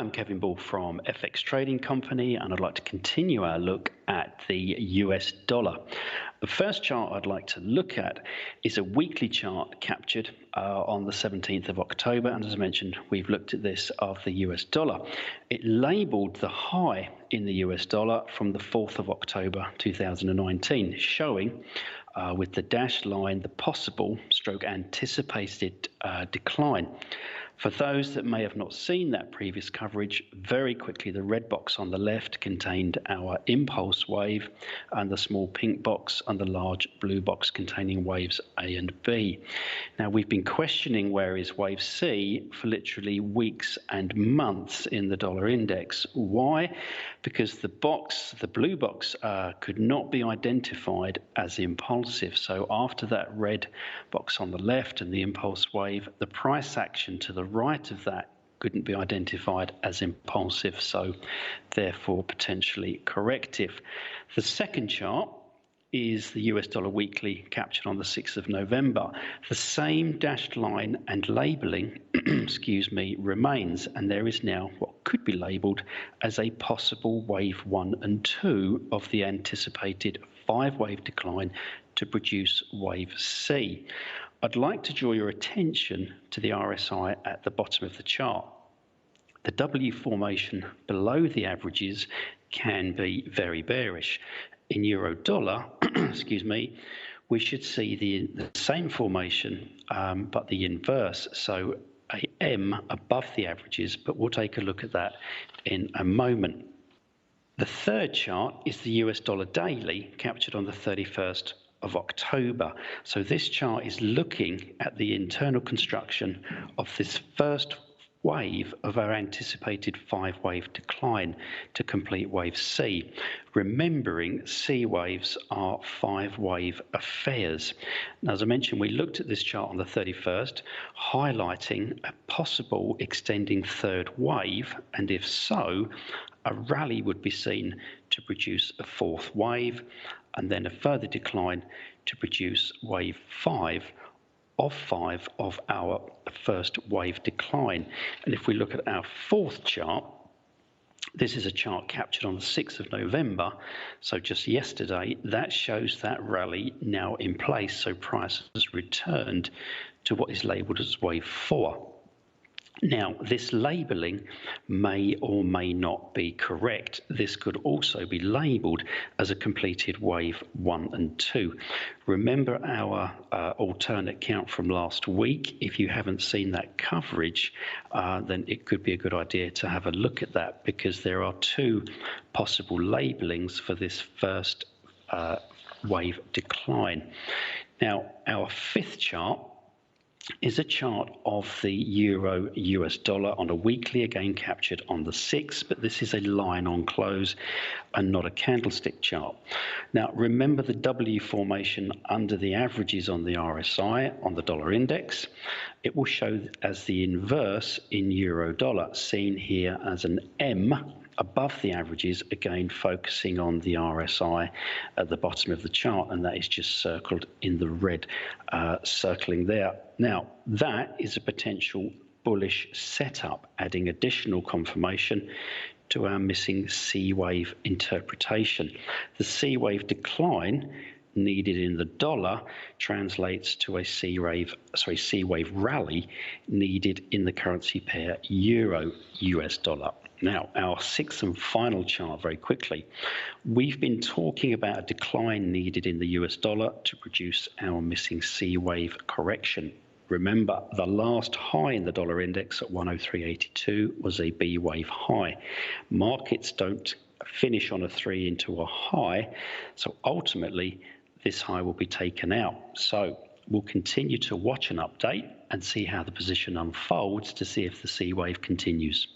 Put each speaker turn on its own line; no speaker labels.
I'm Kevin Ball from FX Trading Company, and I'd like to continue our look at the US dollar. The first chart I'd like to look at is a weekly chart captured on the 17th of October, and as I mentioned, we've looked at this of the US dollar. It labelled the high in the US dollar from the 4th of October 2019, showing with the dashed line the possible stroke anticipated decline. For those that may have not seen that previous coverage, very quickly the red box on the left contained our impulse wave, and the small pink box and the large blue box containing waves A and B. Now, we've been questioning where is wave C for literally weeks and months in the dollar index. Why? Because the blue box could not be identified as impulsive. So after that red box on the left and the impulse wave, the price action to the right of that couldn't be identified as impulsive, so therefore potentially corrective. The second chart is the US dollar weekly captured on the 6th of November. The same dashed line and labelling remains, and there is now what could be labelled as a possible wave 1 and 2 of the anticipated 5-wave decline to produce wave C. I'd like to draw your attention to the RSI at the bottom of the chart. The W formation below the averages can be very bearish. In euro dollar, we should see the same formation, but the inverse, so a M above the averages, but we'll take a look at that in a moment. The third chart is the US dollar daily captured on the 31st of October. So this chart is looking at the internal construction of this first wave of our anticipated 5-wave decline to complete wave C. Remembering C waves are 5-wave affairs. Now, as I mentioned, we looked at this chart on the 31st, highlighting a possible extending third wave, and if so, a rally would be seen to produce a 4th wave, and then a further decline to produce wave 5 of our first wave decline. And if we look at our fourth chart, this is a chart captured on the 6th of November, so just yesterday, that shows that rally now in place, so price has returned to what is labelled as wave 4. Now, this labelling may or may not be correct. This could also be labelled as a completed wave 1 and 2. Remember our alternate count from last week. If you haven't seen that coverage, then it could be a good idea to have a look at that, because there are 2 possible labellings for this first wave decline. Now, our fifth chart is a chart of the euro US dollar on a weekly, again captured on the 6th, but this is a line on close and not a candlestick chart. Now, remember the W formation under the averages on the RSI on the dollar index. It will show as the inverse in euro dollar, seen here as an M above the averages, again focusing on the RSI at the bottom of the chart, and that is just circled in the red, circling there. Now, that is a potential bullish setup, adding additional confirmation to our missing C wave interpretation. The C wave decline needed in the dollar translates to a C wave rally needed in the currency pair euro US dollar. Now, our sixth and final chart, very quickly. We've been talking about a decline needed in the US dollar to produce our missing C wave correction. Remember, the last high in the dollar index at 103.82 was a B wave high. Markets don't finish on a 3 into a high, so ultimately this high will be taken out. So we'll continue to watch and update and see how the position unfolds to see if the C wave continues.